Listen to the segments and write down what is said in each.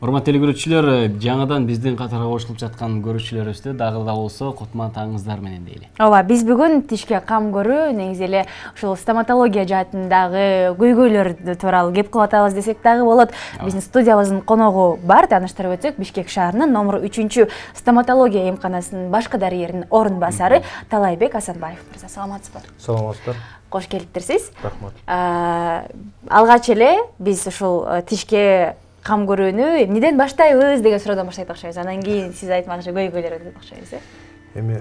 Урматтуу көрүүчүлөр, жаңадан биздин катарга кошулуп жаткан көрүүчүлөрүбүздү дагы да болсо кутман таңыңыздар менен дейли. Ооба, биз бүгүн тишке кам көрүү, негизи эле ушул стоматология жаатындагы көйгөйлөр тууралуу кеп кылып атабыз десек дагы болот. Биздин студиябыздын коногу бар, тааныштырып өтсөк, Бишкек шаарынын номер 3 стоматология эмканасынын башкы дарыгеринин орун басары Талайбек Асанбаев мырза. Саламатсызбы? Саламатсыздар. Кош келиптирсиз. Рахмат. Алгач эле биз ушул тишке кам көрүүнү эмнеден баштайбыз деген суроодан баштайт окшойбуз. Анан кийин сиз айтмакчы көйгөйлөр айтат окшойбуз. Эми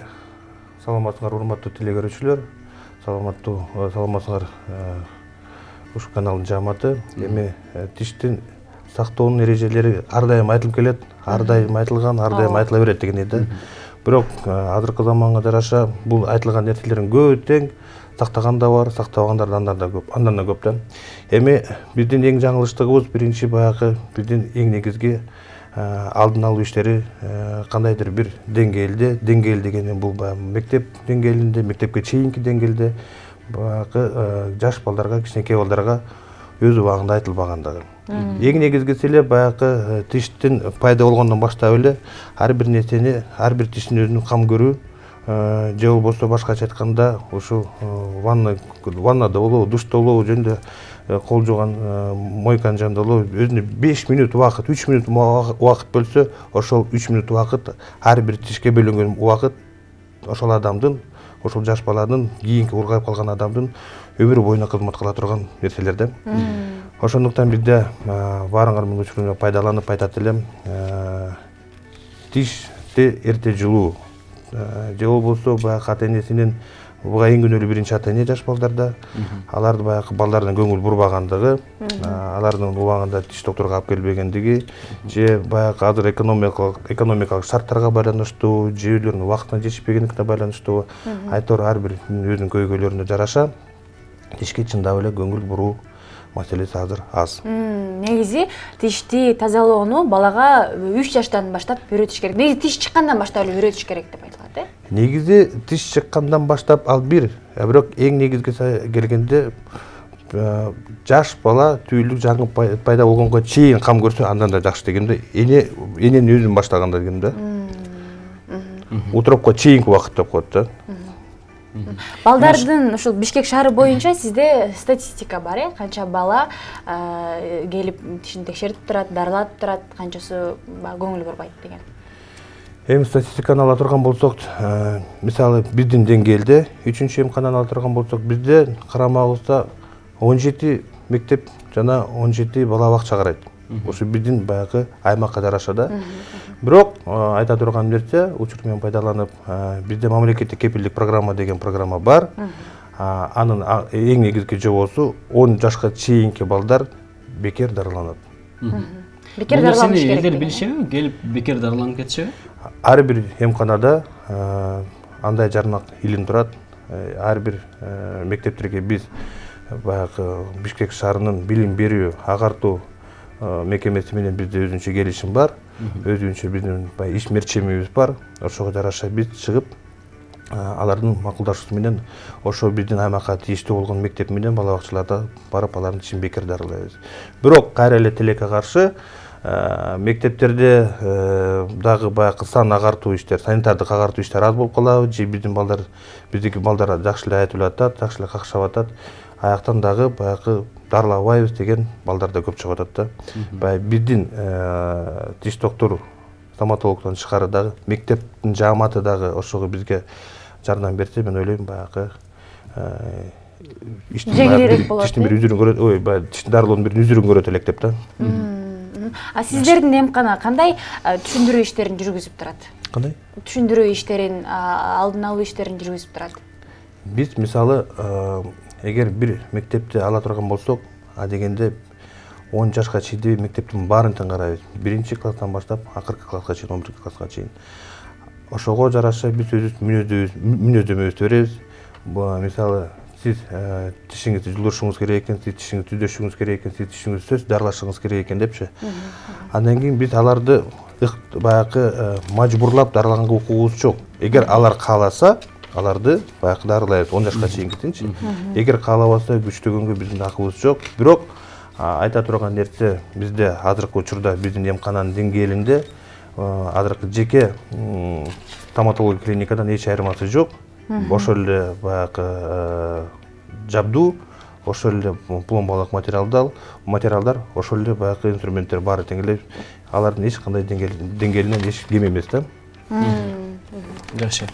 саламатсыңар урматтуу телекөрүүчүлөр. Саламатсыңар ушул каналдын жамааты. Эми тиштин сактоонун эрежелери ар дайым айтылып келет, ар дайым айтылган, ар дайым айтыла берет дегендей да. Бирок азыркы заманга жараша бул айтылган нерселердин көбү тең, сактаган да бар, сактабагандар андан да көп да. Эми биздин эң жаңылыштыгыбыз биринчи баягы биздин эң негизги алдын алуу иштери кандайдыр бир деңгээлде, деңгээл дегенде бул баягы мектеп деңгээлинде, мектепке чейинки деңгээлде баягы жаш балдарга, кичинекей балдарга өз убагында айтылбагандыгы. Эң негизгиси эле баягы тиштин пайда болгондон баштап эле ар бир нерсени, ар бир тиштин өзүнүн кам көрүү, же болбосо башкача айтканда ушу ваннада болобу, душта болобу, жөнүндө кол жууган мойканын жанында болобу, өзүнө 5 минут убакыт, 3 минут убакыт бөлсө, ошол 3 минут убакыт ар бир тишке бөлөнгөн убакыт ошол адамдын, ошол жаш баланын, кийинки ургайып калган адамдын өмүрү боюна кызмат кыла турган нерселер да. Ошондуктан бизде баарыңар муну учурунда пайдаланып айтат элем, тишти эрте жулуу, же болбосо баягы ата-энесинин буга эң күнөөлүү биринчи ата-эне жаш балдарда, аларды баягы балдардын көңүл бурбагандыгы, алардын убагында тиш докторуна алып келбегендиги, же баягы азыр экономикалык шарттарга байланыштуу, же өздөрүнүн убактына жетишпегендигине байланыштуу, айтор ар бир өзүнүн көйгөйлөрүнө жараша тишке чындап эле көңүл буруу маселеси азыр аз. Негизи тишти тазалоону балага 3 жаштан баштап үйрөтүш керек. Негизи тиш чыккандан баштап эле үйрөтүш керек деп айтылат, э? Негизи тиш чыккандан баштап ал бир, бирок эң негизгиси келгенде жаш бала түйүлдүк жаңы пайда болгонго чейин кам көрсө андан да жакшы дегенде, эненин өзүн баштаганда дегенде. Утропко чейинки убакыт деп коет да. Балдардын ушул Бишкек шаары боюнча сизде статистика бар, э? Канча бала келип тишин текшертип турат, дарылатып турат, канчасы көңүл бурбайт деген. Эми статистиканы ала турган болсок, мисалы биздин деңгээлде 3-чү эмкананы ала турган болсок, бизде карамагыбызда 17 мектеп жана 17 бала бакча карайт. Ушу биздин баягы аймакка жараша да. Бирок айта турган нерсе, учур менен пайдаланып, бизде мамлекеттик кепилдик программа деген программа бар. Анын эң негизги жобосу 10 жашка чейинки балдар бекер дарыланат. Бекер дарыланыш керек. Элдер билишеби, келип бекер дарыланып кетишеби? Ар бир эмканада андай жарнак илин турат. Ар бир мектептерге биз баягы Бишкек шаарынын билим берүү, агартуу мекемеси менен бизде өзүнчө келишим бар. Өзүнчө биздин ишмерчимибиз бар. Ошого жараша биз чыгып, алардын макулдашуусу менен ошо биздин аймакка тийиштүү болгон мектеп менен бала бакчаларда барып алардын тишин бекер дарылайбыз. Бирок кайра эле тилекке каршы мектептерде дагы баягы сан агартуу иштер, санитардык агартуу иштер аз болуп калабы, же биздики балдар жакшы эле айтып атат, жакшы эле какшап атат. Аяктан дагы баягы дарылабайбыз деген балдар да көп чыгып атат да. Баягы биздин тиш доктору, стоматологдон тышкары дагы мектептин жааматы дагы ошого бизге жардам берсе, мен ойлойм баягы тиштин бир үзүрүн көрөт, баягы тиштин дарылоонун бир үзүрүн көрөт элек деп да. А сиздердин эмкана кандай түшүндүрүү иштерин жүргүзүп турат? Кандай? Түшүндүрүү иштерин, алдын алуу иштерин жүргүзүп турат. Биз мисалы эгер бир мектепти ала турган болсок, дегенде 10 жашка чейинки мектептин баарын тең карайбыз. 1-класстан баштап акыркы класска чейин, 11-класска чейин. Ошого жараша биз өзүбүз мүнөздөмөбүздү беребиз. Мисалы сиз тишиңизди жулушуңуз керек экен, сиз тишиңизди түзөшүңүз керек экен, сиз тишиңизди сөз дарылашыңыз керек экен депчи. Андан кийин биз аларды баягы мажбурлап дарылаганга укугубуз жок. Эгер алар кааласа, аларды баягы дарылайбыз 10 жашка чейинкитинчи. Эгер каалабаса, күчтөгөнгө биздин акыбыз жок. Бирок Айта турган нерсе, бизде азыркы учурда биздин эмкананын деңгээлинде азыркы жеке стоматология клиникадан эч айырмасы жок. Ошол эле баягы жабдуу, ошол эле пломбалык материалдар, ошол эле баягы инструменттер баары тең эле. Алардын эч кандай деңгээлинен эч кем эмес да. Жакшы.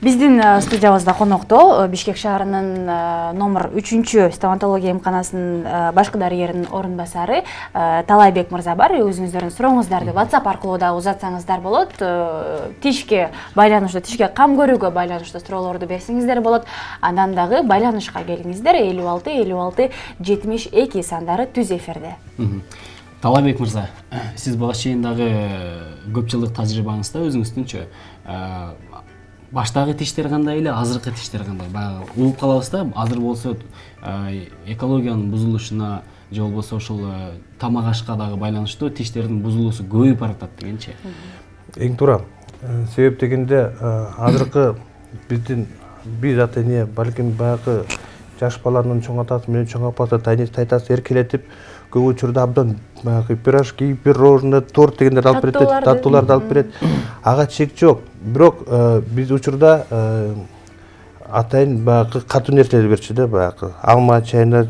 Биздин студиябызда конокто Бишкек шаарынын номер 3 стоматология эмканасынын башкы дарыгеринин орун басары Талайбек мырза бар. Өзүңүздөрдүн сурооңуздарды WhatsApp аркылуу да узатсаңыздар болот. Тишке байланыштуу, тишке кам көрүүгө байланыштуу суроолорду берсеңиздер болот. Андан дагы байланышка келиңиздер. 56 56 72 сандары түз эфирде. Талайбек мырза, сиз буга чейин дагы көп жылдык тажрыйбаңызда өзүңүздүнчө баштагы тиштер кандай эле, азыркы тиштер кандай? Баягы угуп калабыз да, азыр болсо экологиянын бузулушуна же болбосо ошол тамак ашка дагы байланыштуу тиштердин бузулуусу көбөйүп баратат дегенчи. Эң туура. Себеп дегенде азыркы биз ата эне балким баягы жаш баланын чоң атасы менен чоң апасы, тайтасы эркелетип, көп учурда абдан баягы пирожки, пирожное, торт дегендерди алып берет, таттууларды алып берет. Ага чек жок. Бирок биз учурда атайын баягы катуу нерселерди берчү да, баягы алма чайнап,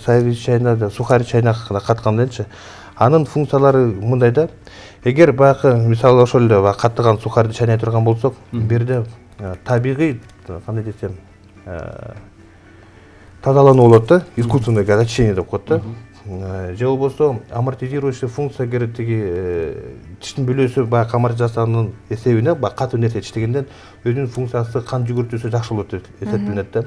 сайвиз чайнап, сухарь чайнап каткандайчы. Анын функциялары мындай да. Эгер баягы мисалы ошол эле каттыган сухарды чайнай турган болсок, берде табигый, кандай десем, тазалануу болот да, искусственное очищение деп коет да. Же болбосо амортизирующий функция керек тиштин бүлөөсү баягы амортизациянын эсебине катуу нерсе тиштегенден өзүнүн функциясы кан жүгүртүүсү жакшы болот деп эсептелинет да.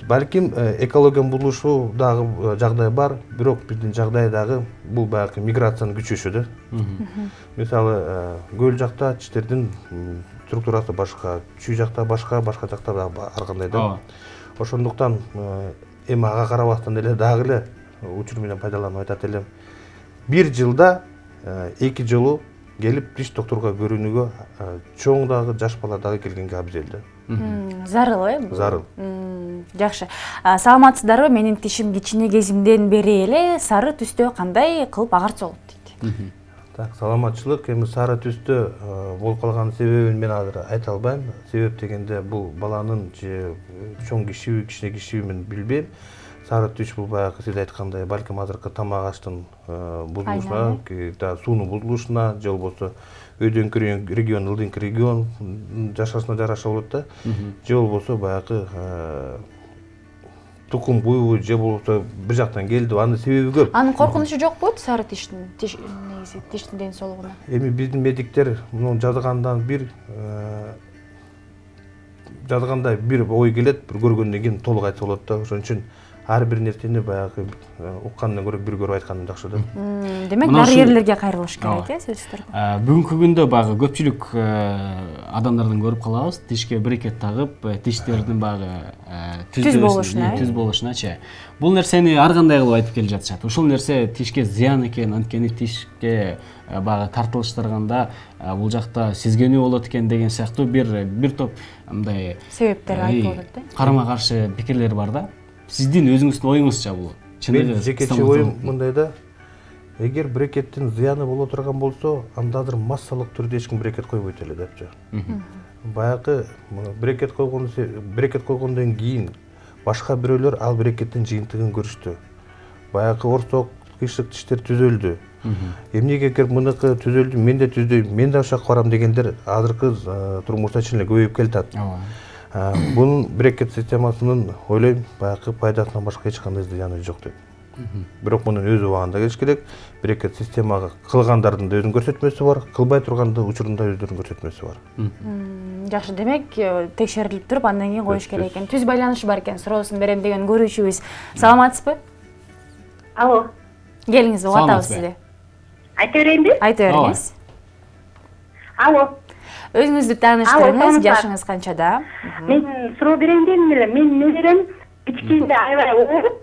Балким экологиянын бузулушу дагы жагдай бар, бирок биздин жагдай дагы бул баягы миграциянын күчөшү да. Мисалы көл жакта тиштердин структурасы башка, чүй жакта башка жакта дагы ар кандай да. Ошондуктан эми ага карабастан эле дагы эле учур менен пайдаланып айтат элем. Бир жылда 2 жолу келип тиш докторго көрүүнүгө чоң дагы жаш бала дагы келгенге абзел да. Зарыл Зарыл. Жакшы. Саламатсыздарбы? Менин тишим кичине кезимден бери эле сары түстө кандай кылып агарча болот дейт. Так, саламатчылык. Эми сары түстө болуп калган себебин мен азыр айта албайм. Себеп дегенде бул баланын же чоң кишиби, кичине кишиби мен билбейм. Сары түш бул баягы сиз айткандай балким азыркы тамак аштын бузулушуна, суунун бузулушуна, же болбосо өйдөнкү регион, ылдыңкы регион жашашына жараша болот да. Же болбосо баягы тукум буйу же болбосо бир жактан келди, анын себеби көп. Анын коркунучу жок болот сары тиштин, негизи тиштин ден соолугуна. Эми биздин медиктер муну жазгандай бир ой келет, бир көргөндөн кийин толук айтса болот да. Ошон үчүн ар бир нерсени баягы уккандан көрө бир көрүп айтканым жакшы да. Демек дарыгерлерге кайрылыш керек, сөзсүз түрдө. Бүгүнкү күндө баягы көпчүлүк адамдардан көрүп калабыз, тишке брекет тагып, тиштердин баягы түз болушуначы. Бул нерсени ар кандай кылып айтып келе жатышат. Ушул нерсе тишке зыян экен, анткени тишке баягы тартылыштырганда бул жакта сезгенүү болот экен деген сыяктуу бир топ мындай себептер айтылып атат да. Карама каршы пикирлер бар да. Сиздин өзүңүздүн оюңузча бул? Мен жекече оюм мындай да. Эгер брекеттин зыяны боло турган болсо, анда азыр массалык түрдө эч ким брекет койбойт эле депчи. Баягы брекет койгондон кийин башка бирөөлөр ал брекеттин жыйынтыгын көрүштү. Баягы орсок, кыйшык тиштер түзөлдү. Эмнеге эгер мыныкы түзөлдү, мен да түздөйм, мен да ошол барам дегендер азыркы турмушта чын эле көбөйүп келатат. Бунун брекет системасынын ойлойм баягы пайдасынан башка эч кандай зыяны жок деп. Бирок мунун өз убагында келиш керек. Брекет системага кылгандардын да өзүнүн көрсөтмөсү бар, кылбай тургандын учурунда өздөрүнүн көрсөтмөсү бар. Жакшы, демек текшерилип туруп андан кийин коюш керек экен. Түз байланышы бар экен, суроосун берем деген көрүүчүбүз. Саламатсызбы? Алло. Келиңиз, угатабыз сизди. Айта берейинби? Айта бериңиз. Алло. Өзүңүздү тааныштырыңыз, жашыңыз канчада? Мен суроо берейин дедим эле. Мен неберем кичинде аябай ооруп,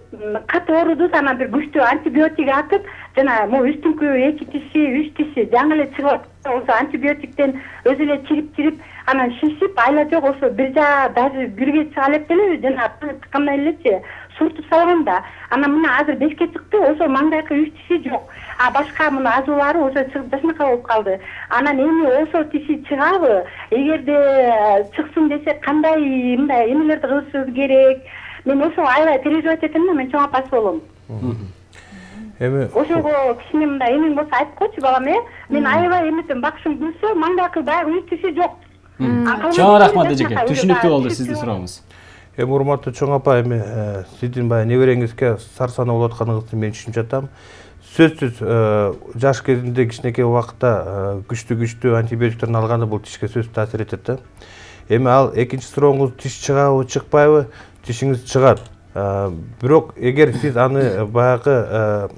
катуу ооруду, анан бир күчтүү антибиотик атып, жана могу үстүңкү 2 тиши, 3 тиши жаңы эле чыгып атты. Ошо антибиотиктен өзү эле чирип, анан шишип, айла жок, ошо бир жаа даже бирге чыга элек деле, жана тыккандай элечи. суртуп салганда анан мына азыр 5ке чыкты, ошо маңдайкы 3 тиши жок. А башка мына азуулары ошо чыгып жашынакай болуп калды. Анан эми ошо тиши чыгабы? Эгерде чыксын десек кандай мындай эмелерди кылышыбыз керек? Мен ошо аябай переживать этем да, мен чоң апасы болом. Эми ошого кичине мындай эмең болсо айтып койчу балам, мен аябай эметем, бакышым келсе маңдайкы баягы 3 тиши жок. Чоң рахмат эжеке, түшүнүктүү болду сиздин суроогуңуз. Эми урматтуу чоң апа, эми сиздин баягы небереңизге сарсана болуп атканыңызды мен түшүнүп жатам. Сөзсүз жаш кезинде кичинекей убакытта күчтүү антибиотиктерин алганда бул тишке сөзсүз таасир этет да. Эми ал экинчи сурооңуз тиш чыгабы, чыкпайбы? Тишиңиз чыгат. Бирок эгер сиз аны баягы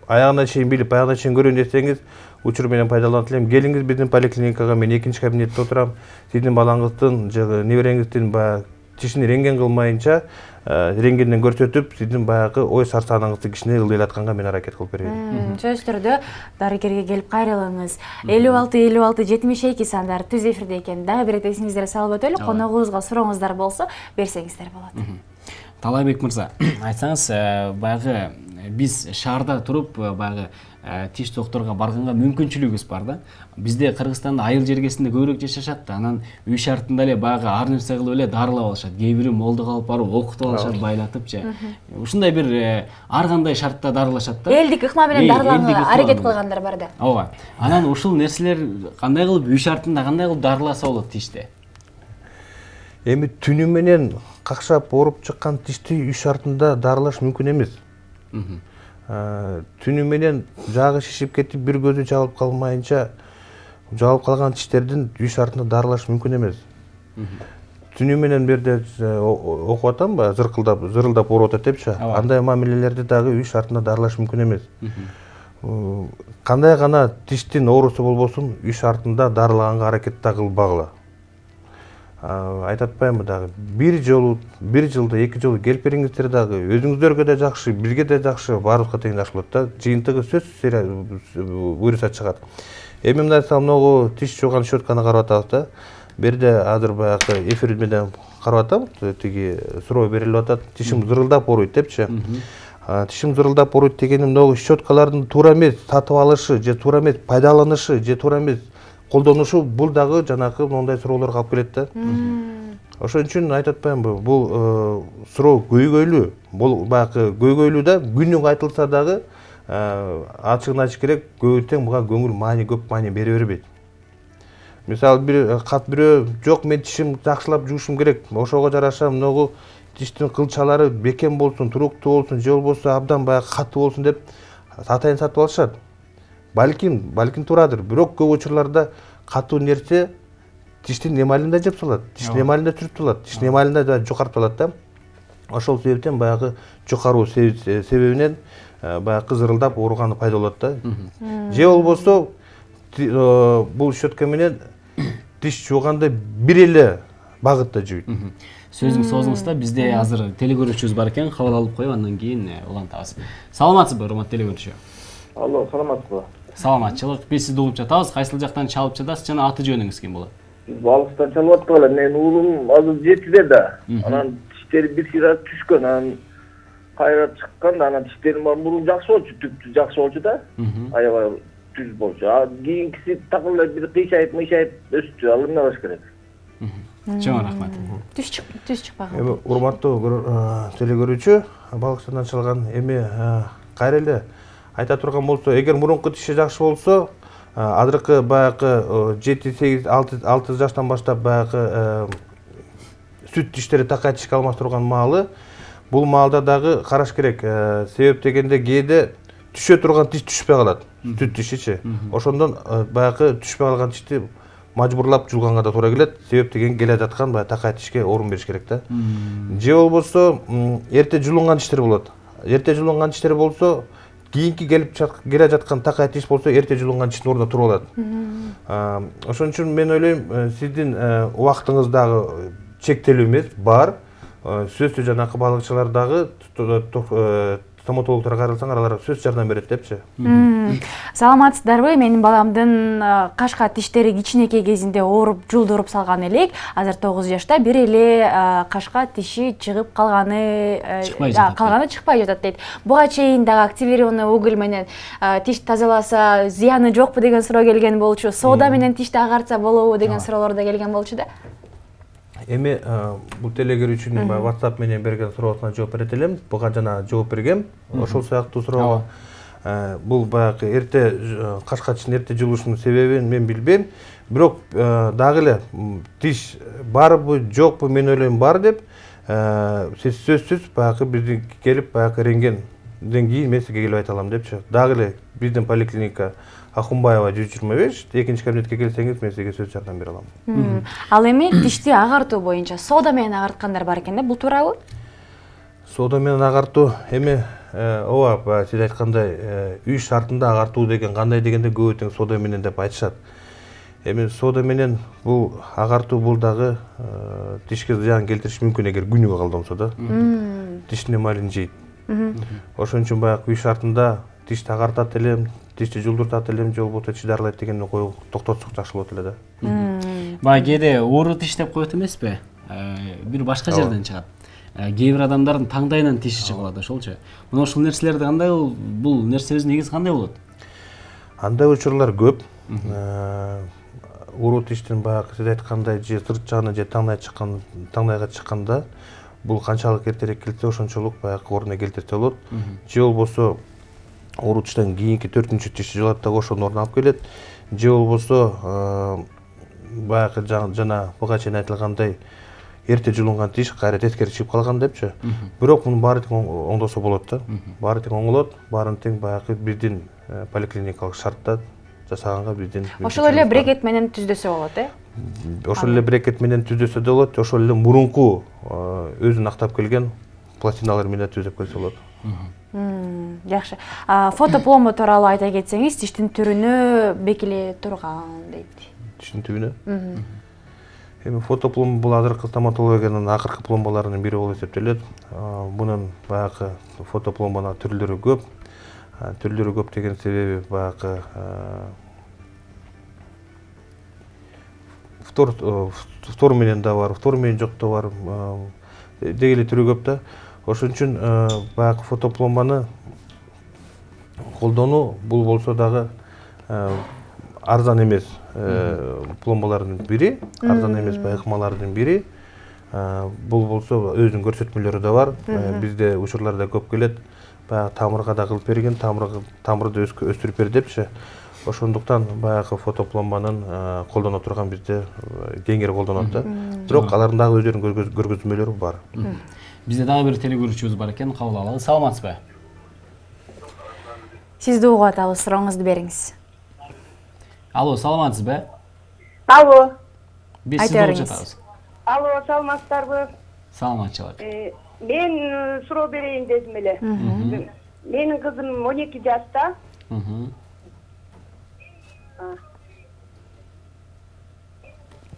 аягына чейин билип, аягына чейин көрөйүн десеңиз, учур менен пайдаланып элем. Келиңиз биздин поликлиникага, мен экинчи кабинетте отурам. Сиздин балаңыздын жагы небереңиздин баягы тишин рентген кылмайынча, рентгенден көрсөтүп, сиздин баягы ой сарсаныңызды кичине ылдыйлатканга мен аракет кылып берейин. Сөзсүз түрдө дарыгерге келип кайрылыңыз. 56-56-72 сандары түз эфирде экен. Дагы бир эсиңиздерге салып өтөлү. Коногубузга сурооңуздар болсо берсеңиздер болот. Талайбек мырза, айтсаңыз, баягы биз шаарда туруп баягы тиш докторго барганга мүмкүнчүлүгүбүз бар да. Бизде Кыргызстанда айыл жергесинде көбүрөөк жашашат, анан үй шартында эле баягы ар нерсе кылып эле дарылап алышат. Кээ бири молдук алып барып окутуп алышат, байлатыпчы. Ушундай бир ар кандай шартта дарылашат да. Элдик ыкма менен дарыланууга аракет кылгандар бар да. Ооба. Анан ушул нерселер кандай кылып үй шартында кандай кылып дарыласа болот тиште? Эми түнү менен какшап ооруп чыккан тишти үй шартында дарылаш мүмкүн эмес. Түнү менен жагы шишип кетип, бир көзү жабылып калмайынча жабылып калган тиштердин үй шартында дарылаш мүмкүн эмес. Түнү менен берде окуп атам ба, зырылдап ооруп атат депчи. Андай мамилелерди дагы үй шартында дарылаш мүмкүн эмес. Кандай гана тиштин оорусу болбосун, үй шартында дарылаганга аракет да кылбагыла. Айтып атпаймынбы дагы, бир жылда, 2 жолу келип бериңиздер дагы, өзүңүздөргө да жакшы, бизге да жакшы, баарыбызга тең жакшы болот да. Жыйынтыгы сөзсүз буйруса чыгат. Эми мындай самногу тиш жууган щетканы карап атабыз да. Берде азыр баягы эфир менен карап атам, тиги суроо берилип атат, тишим зырылдап ооруйт депчи. Тишим зырылдап ооруйт дегеним могу щеткалардын туура эмес сатып алышы, же туура эмес пайдаланышы, же туура эмес колдонушу, бул дагы жанакы мондай суроолорго алып келет да. Ошон үчүн айтып атпаймынбы, бул суроо көйгөйлүү. Бул баягы көйгөйлүү да, күнү айтылса дагы ачыгын айтыш керек, көбүнчө буга көңүл көп маани бере бербейт. Мисалы бир кат бирөө, жок мен тишим жакшылап жуушум керек, ошого жараша могу тиштин кылчалары бекем болсун, туруктуу болсун, же болбосо абдан баягы катуу болсун деп атайын сатып алышат. Балким туурадыр, бирок көп учурларда катуу нерсе тиштин эмалинде жеп салат, тиштин эмалинде сүрүп салат, тиштин эмалинде да жукарып салат да. Ошол себептен баягы жукаруу себебинен баягы зырылдап ооруганы пайда болот да. Же болбосо бул щетка менен тиш жууганда бир эле багытта жууйт. Сөзүң соозуңузда бизде азыр телекөрүүчүбүз бар экен, кабыл алып коюп андан кийин улантабыз. Саламатсызбы, урматтуу телекөрүүчү? Алло, саламатсызбы? Саламатчылык. Биз сизди угуп жатабыз. Кайсыл жактан чалып жатасыз жана аты жөнүңүз ким болот? Биз Балыкчыдан чалып аттык эле. Менин уулум азыр 7-де да. Анан тиштери бир сыйра түшкөн. Анан кайра чыккан да, анан тиштерим мурун жакшы болчу, түптү жакшы болчу да. Аябай түз болчу. Кийинкиси так эле бир кыйшайып өстү. Ал эмне кылыш керек? Чоң рахмат. Түз чыкпаган. Эми урматтуу телекөрүүчү, Балыкчыдан чалган эми кайра эле айта турган болсо, эгер мурунку тиши жакшы болсо, азыркы баягы 7-8-6 жаштан баштап баягы сүт тиштери такай тишке алмаштырган маалы, бул маалда дагы караш керек. Себеп дегенде кээде түшө турган тиш түшпөй калат, сүт тишичи. Ошондон баягы түшпөй калган тишти мажбурлап жулганга да туура келет. Себеп деген келе жаткан баягы такай тишке орун бериш керек да. Же болбосо эрте жулунган тиштер болот. Эрте жулунган тиштер болсо, кийинки келе жаткан такай тиш болсо, эрте жулунган тиштин ордуна туруп алат. Ошон үчүн мен ойлойм, сиздин убактыңыз дагы чектелүү эмес, бар. Сөзсүз жанакы балыкчылар дагы стоматологторго кайрылсаңар алар сөз жардам берет депчи. Саламатсыздарбы? Менин баламдын кашка тиштери кичинекей кезинде ооруп, жулдуруп салган элек. Азыр 9 жашта бир эле кашка тиши чыгып калганы чыкпай жатат дейт. Буга чейин дагы активированный уголь менен тиш тазаласа зыяны жокпу деген суроо келген болчу. Соода менен тишти агартса болобу деген суроолор да келген болчу да. Эми бул телегөрүүчүнүн WhatsApp менен берген суроосуна жооп берет элем. Буга жана жооп бергем. Ошол сыяктуу суроого бул баягы эрте кашка тиштин эрте жулушунун себебин мен билбейм. Бирок дагы эле тиш барбы, жокпу, мен ойлойм бар деп, сөзсүз баягы биздин келип баягы рентгенден кийин мен сизге келип айта алам депчи. Дагы эле биздин поликлиника Ахунбаева 125, экинчи кабинетке келсеңиз мен сизге сөз жардам бере алам. Ал эми тишти агартуу боюнча соода менен агарткандар бар экен да, бул туурабы? Соода менен агартуу эми ооба сиз айткандай үй шартында агартуу деген кандай дегенде көбү тең соода менен деп айтышат. Эми соода менен бул агартуу бул дагы тишке зыян келтириши мүмкүн эгер күнүгө колдонсо да. Тиштин эмалин жейт. Ошон үчүн баягы үй шартында тишти агартат элем, тишти жулдуртат элем, же болбосо тиш дарылайт дегенди коюп токтотсок жакшы болот эле да. Баягы кээде оору тиш деп коет эмеспи? Бир башка жерден чыгат. Кээ бир адамдардын таңдайынан тиши чыгылат ошолчу. Мына ушул нерселерди кандай бул нерсебиз негизи кандай болот? Андай учурлар көп. Оору тиштин баягы сиз айткандай же сырт жагына же таңдайга чыкканда бул канчалык эртерээк келсе ошончолук баягы ордуна келтирсе болот. Же болбосо оору тиштен кийинки 4-чү тиш жылат дагы ошонун ордуна алып келет. Же болбосо баягы жана буга чейин айтылгандай эрте жулунган тиш кайра тескери чыгып калган депчи. Бирок мунун баары тең оңдосо болот да. Баары тең оңолот, баарын тең баягы биздин поликлиникалык шартта жасаганга биздин. Ошол эле брекет менен түздөсө болот, Ошол эле брекет менен түздөсө да болот, ошол эле мурунку өзүн актап келген пластиналар менен түзөп келсе болот. Жакшы. Фотопломба тууралуу айта кетсеңиз, тиштин түрүнө бекиле турган дейт. Тиштин түбүнө? Эми фотопломба бул азыркы стоматологиянын акыркы пломбаларынын бири болуп эсептелет. Бунун баягы фотопломбанын түрлөрү көп. Түрлөрү көп деген себеби баягы втор менен да бар, втор менен жок да бар. Деги эле түрү көп да. Ошон үчүн баягы фотопломбаны колдонуу бул болсо дагы арзан эмес пломбалардын бири, арзан эмес байкмалардын бири. Бул болсо өзүнүн көрсөтмөлөрү да бар. Бизде учурларда көп келет. Баягы тамырга да кылып берген, тамырды өстүрүп бер депчи. Ошондуктан баягы фотопломбанын колдоно турган бизде кеңири колдонот да. Бирок алардын дагы өздөрүнүн көргөзмөлөрү бар. Бизде дагы бир телегөрүүчүбүз бар экен, кабыл алалы. Саламатсызбы? Сизди угуп атабыз, сурооңузду бериңиз. Алло, саламатсызбы? Алло. Биз сизди угуп жатабыз. Алло, саламатсыздарбы? Саламатчылык. Мен суроо берейин дедим эле. Менин кызым 12 жашта.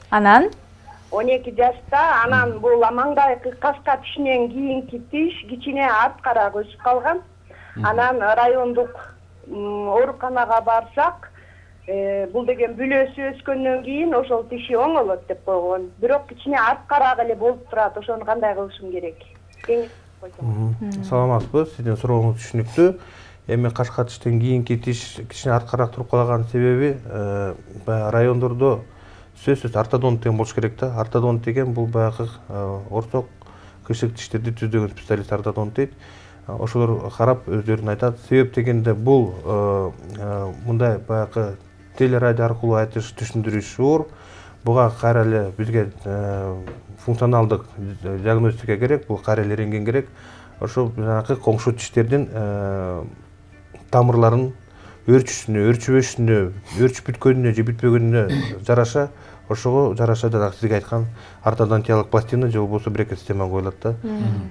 Анан 12 жашта, анан бул маңдайкы кашка тишинен кийинки тиш кичине арткараак өсүп калган. Анан райондук ооруканага барсак, бул деген бүлөсү өскөндөн кийин ошол тиши оңолот деп койгон. Бирок кичине арткараак эле болуп турат. Ошону кандай кылышым керек? Саламатсызбы? Сиздин сурооңуз түшүнүктүү. Эми кашка тиштен кийинки тиш кичине арткараак туруп калган себеби райондордо сөзсүз ортодонт деген болуш керек да. Ортодонт деген бул баягы орсок кышык тиштерди түздөгөн специалист ортодонт дейт. Ошолор карап өздөрүн айтат. Себеп дегенде бул мындай баягы телерадио аркылуу айтыш, түшүндүрүш оор. Буга кайра эле бизге функционалдык диагностика керек, бул кайра эле рентген керек. Ошол жанагы коңшу тиштердин тамырларын өрчүшүнө, өрчүбөшүнө, өрчүп бүткөнүнө же бүтпөгөнүнө жараша, ошого жараша жанагы сизге айткан ортодонтиялык пластина же болбосо брекет система коюлат да.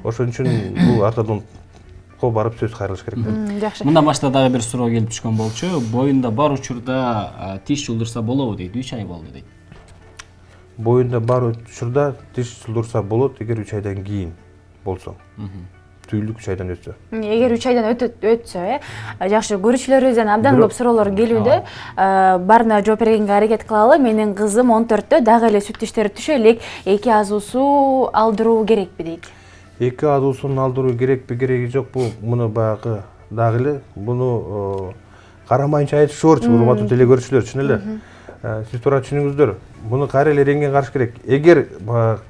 Ошон үчүн бул ортодонтко барып сөз кайрылыш керек да. Жакшы. Мындан башта дагы бир суроо келип түшкөн болчу. Боюнда бар учурда тиш жулдурса болобу дейт, 3 ай болду дейт. Боюнда бар учурда тиш жулдурса болот, эгер 3 айдан кийин болсо. түйүлүк 3 айдан өтсө. Эгер 3 айдан өтсө, жакшы, көрүүчүлөрүбүздөн абдан көп суроолор келүүдө. Баарына жооп бергенге аракет кылалы. Менин кызым 14-тө дагы эле сүт тиштери түшө элек, 2 азуусу алдыруу керекпи дейт. 2 азуусун алдыруу керекпи, кереги жок. Бул муну баягы дагы эле муну карамайынча айтышыбырчы, урматтуу телекөрүүчүлөр, чын эле. Сиз туура түшүнүңүздөр. Муну кайра эле рентген караш керек. Эгер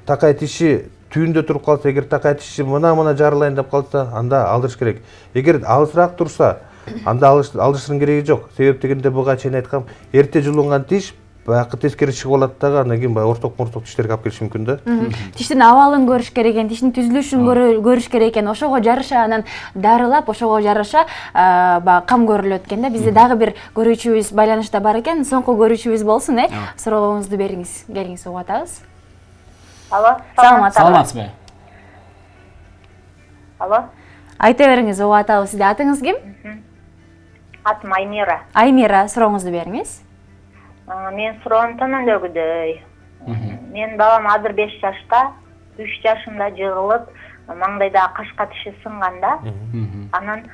такай тиши түйүндө туруп калса, эгер такай тиши мына жарылайын деп калса, анда алдырыш керек. Эгер алысыраак турса, анда алдырыштын кереги жок. Себеп дегенде буга чейин айткам, эрте жулунган тиш баягы тескери чыгып алат дагы, андан кийин баягы орток тиштерге алып келиши мүмкүн да. Тиштин абалын көрүш керек экен, тиштин түзүлүшүн көрүш керек экен. Ошого жараша анан дарылап, ошого жараша кам көрүлөт экен да. Бизде дагы бир көрүүчүбүз байланышта бар экен. Соңку көрүүчүбүз болсун, суроолоруңузду бериңиз. Келиңиз, угуп атабыз. Алло, саламатсызбы? Алло. Айта бериңиз, угуп атабыз. Сизде атыңыз ким? Атым Аймира. Аймира, сурооңузду бериңиз. Мен суроом төнөндөгүдөй. Мен балам азыр 5 жашта, 3 жашында жыгылып, маңдайдагы кашка тиши сынганда. Анан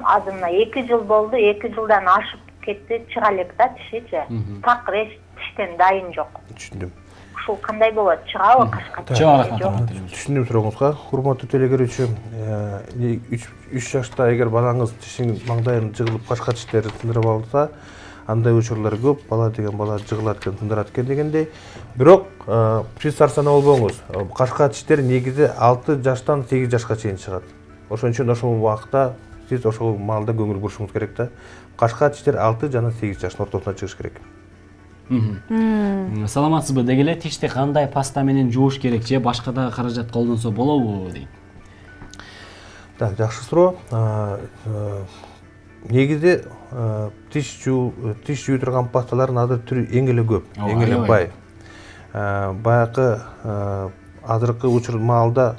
азыр мына 2 жыл болду, 2 жылдан ашып кетти, чыга элек да тишичи. Так тиштен дайын жок. Түшүндүм. Ушул кандай болот? Чыгабы кашка тиши? Түшүндүм сурооңузга. Урматтуу телекөрүүчү, 3 жашта эгер балаңыз тишин маңдайын жыгылып кашка тиштери сындырып алса, андай учурлар көп. Бала деген бала жыгылат экен, сындырат экен дегендей. Бирок сиз сарсана болбоңуз. Кашка тиштер негизи 6 жаштан 8 жашка чейин чыгат. Ошон үчүн ошол убакта сиз ошол маалда көңүл бурушуңуз керек да. Кашка тиштер 6 жана 8 жаштын ортосуна чыгыш керек. Саламатсызбы? Деги эле тишти кандай паста менен жууш керек же башка дагы каражат колдонсо болобу дейт. Так, жакшы суроо. Негизи тиш жуу турган пасталардын азыр түрү эң эле көп, эң эле бай. Баягы азыркы учур маалда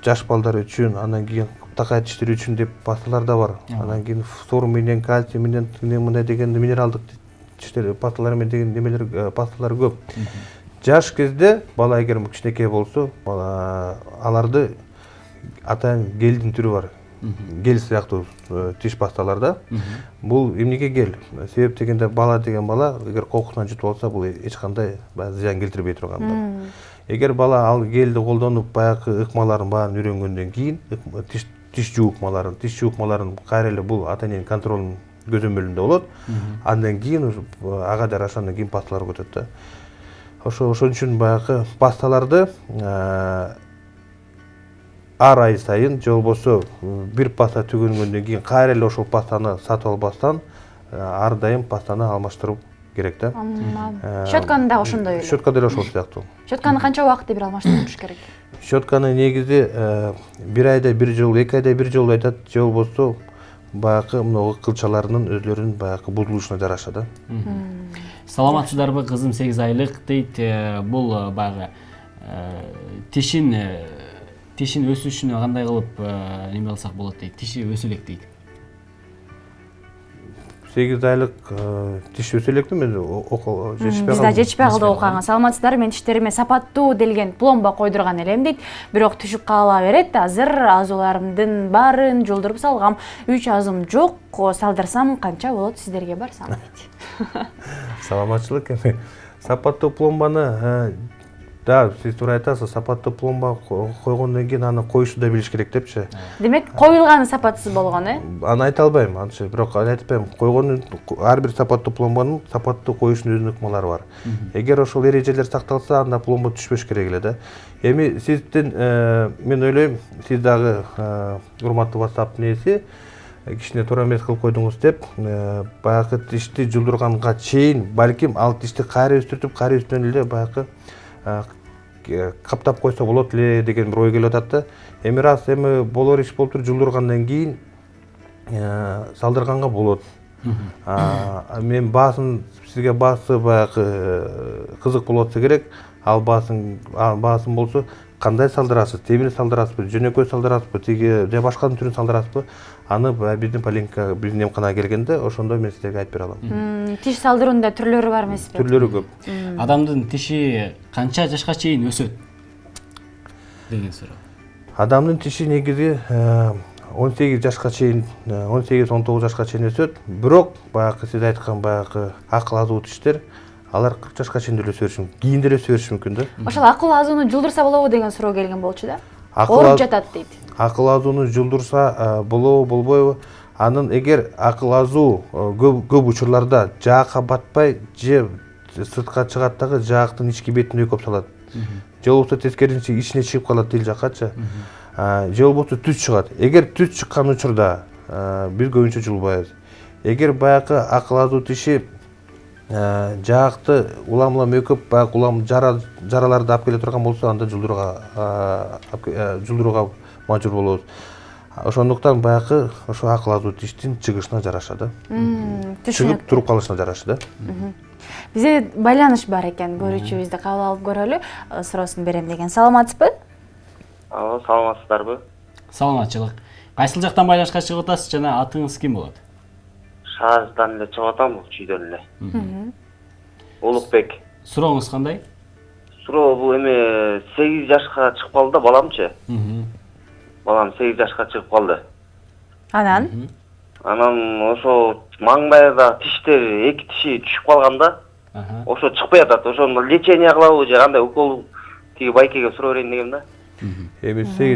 жаш балдар үчүн, андан кийин такай тиштер үчүн деп пасталар да бар. Андан кийин фтор менен, кальций менен, мындай деген минералдык тиштер пасталар менен деген немелер пасталар көп. Жаш кезде бала эгер кичинекей болсо, аларды атайын гелдин түрү бар. Гель сыяктуу тиш пасталарда. Бул эмнеге гель? Себеп дегенде бала деген бала эгер коокусунан жутуп алса, бул эч кандай зыян келтирбей турган. Эгер бала ал гельди колдонуп, баягы ыкмаларын баарын үйрөнгөндөн кийин, тиш жуу ыкмаларын кайра эле бул ата-эненин контролунун көзөмөлүндө болот. Андан кийин ага жараша андан кийин пасталарга өтөт да. Ошон үчүн баягы пасталарды ар ай сайын же болбосо бир паста түгөнгөндөн кийин кайра эле ошол пастаны сатып албастан ар дайым пастаны алмаштыруу керек да. Щетканы дагы ошондой эле. Щетка деле ошол сыяктуу. Щетканы канча убакытта бир алмаштырыш керек? Щетканы негизи 1 айда 1 жолу, 2 айда 1 жолу айтат, же болбосо баягы мына кылчаларынын өзлөрүнүн баягы бузулушуна жараша да. Саламатсыздарбы? Кызым 8 айлык дейт. Бул баягы тишин өсүшүнө кандай кылып неме кылсак болот дейт. Тиши өсө элек дейт. 8 айлык тиш өсө элекпи? Мен жетишпей калдым. Бизде жетишпей калды окуган. Саламатсыздар, мен тиштериме сапаттуу делген пломба койдурган элем дейт. Бирок түшүп кала берет. Азыр азууларымдын баарын жолдуруп салгам. 3 азым жок. Салдырсам канча болот сиздерге барсам дейт. Саламатчылык эми. Сапаттуу пломбаны да, сиз туура айтасыз, сапаттуу пломба койгондон кийин аны коюшты да билиш керек депчи. Демек, коюлганы сапатсыз болгон, Аны айта албайм, анчы, бирок айтпайм. Койгондун ар бир сапаттуу пломбанын сапаттуу коюшунун өзүнүн ыкмалары бар. Эгер ошол эрежелер сакталса, анда пломба түшпөш керек эле да. Эми сиздин мен ойлойм, сиз дагы урматтуу WhatsApp ээси кичине туура эмес кылып койдуңуз деп, баягы тишти жулдурганга чейин балким ал тишти кайра өстүртүп, кайра үстүнөн эле баягы каптап койсо болот эле деген бир ой келип атат да. Эми рас, эми болор иш болуптур, жулдургандан кийин салдырганга болот. Мен баасын сизге баасы баягы кызык болуп атса керек. Ал баасын болсо кандай салдырасыз? Темир салдырасызбы, жөнөкөй салдырасызбы, тиги же башканын түрүн салдырасызбы? Аны биздин поликлиникага, биздин эмканага келгенде ошондо мен силерге айтып бере алам. Тиш салдыруунун да түрлөрү бар эмеспи? Түрлөрү көп. Адамдын тиши канча жашка чейин өсөт деген суроо. Адамдын тиши негизи 18 жашка чейин 18-19 жашка чейин өсөт. Бирок баягы сиз айткан баягы акыл азуу тиштер алар 40 жашка чейин деле өсө бериши мүмкүн. Кийин деле өсө бериши мүмкүн да. Ошол акыл азууну жулдурса болобу деген суроо келген болчу да. Акыл Ооруп жатат дейт. Акыл азууну жулдурса болобу болбойбу? Анын эгер акыл азуу көп учурларда жаакка батпай же сыртка чыгат дагы жаактын ички бетине өкөп салат. Же болбосо тескерисинче ичине чыгып калат дил жаккачы. Же болбосо түз чыгат. Эгер түз чыккан учурда биз көбүнчө жулбайбыз. Эгер баягы акыл азуу тиши жаакты улам өкөп, баягы улам жараларды алып келе турган болсо, анда жулдурууга мажбур болобуз. Ошондуктан баягы ошо акыл азуу тиштин чыгышына жараша да. Чыгып туруп калышына жараша да. Бизде байланыш бар экен, көрүүчүбүздү кабыл алып көрөлү. Суроосун берем деген. Саламатсызбы? Алло, саламатсыздарбы? Саламатчылык. Кайсыл жактан байланышка чыгып атасыз жана атыңыз ким болот? Шаардан эле чыгып атам, чүйдөн эле. Улукбек. Сурооңуз кандай? Суроо бул эме 8 жашка чыгып калды да баламчы. Балам 8 жашка чыгып калды. Анан ошо маңбайда тиштер 2 тиши түшүп калганда, ошо чыкпай атат. Ошону лечение кылабы же кандай укол тиги байкеге суроо берейин дегем да. Эми 8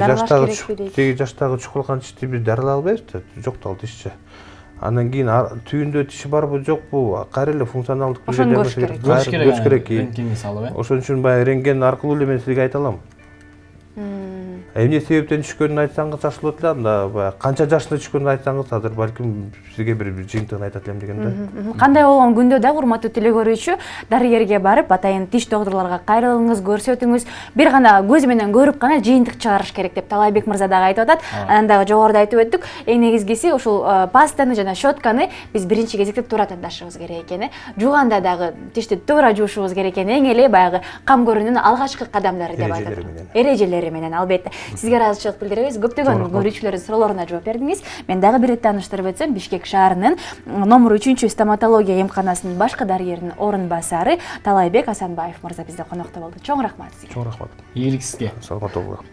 жаштагы чыгып калган тишти биз дарылай албайбыз да, жок да ал тишчи. Андан кийин түйүндө тиши барбы жокпу, кайра эле функционалдык көрүш керек. Рентгенге салып, Ошон үчүн баягы рентген аркылуу эле мен сизге айта алам. Эмне себептен түшкөнүн айтсаңыз жакшы болот эле, анда баягы канча жашында түшкөнүн айтсаңыз азыр балким сизге бир жыйынтыгын айтат элем деген да. Кандай болгон күндө да урматтуу теле көрүүчү, дарыгерге барып, атайын тиш доктурларга кайрылыңыз, көрсөтүңүз. Бир гана көз менен көрүп гана жыйынтык чыгарыш керек деп Талайбек мырза дагы айтып атат. Анан дагы жогоруда айтып өттүк. Эң негизгиси ушул пастаны жана щетканы биз биринчи кезекте туура тандашыбыз керек экен. Жууганда дагы тишти туура жуушубуз керек экен. Эң эле баягы кам көрүүнүн алгачкы кадамдары деп айтат. Эрежелери менен албетте. Сизге ыраазычылык билдиребиз. Көптөгөн көрүүчүлөрдүн суроолоруна жооп бердиңиз. Мен дагы бир ирет тааныштырып өтсөм, Бишкек шаарынын номер 3 стоматология эмканасынын башкы дарыгеринин орун басары Талайбек Асанбаев мырза бизде конокто болду. Чоң рахмат сизге. Чоң рахмат. Ийгилик сизге. Саламат болуңуз.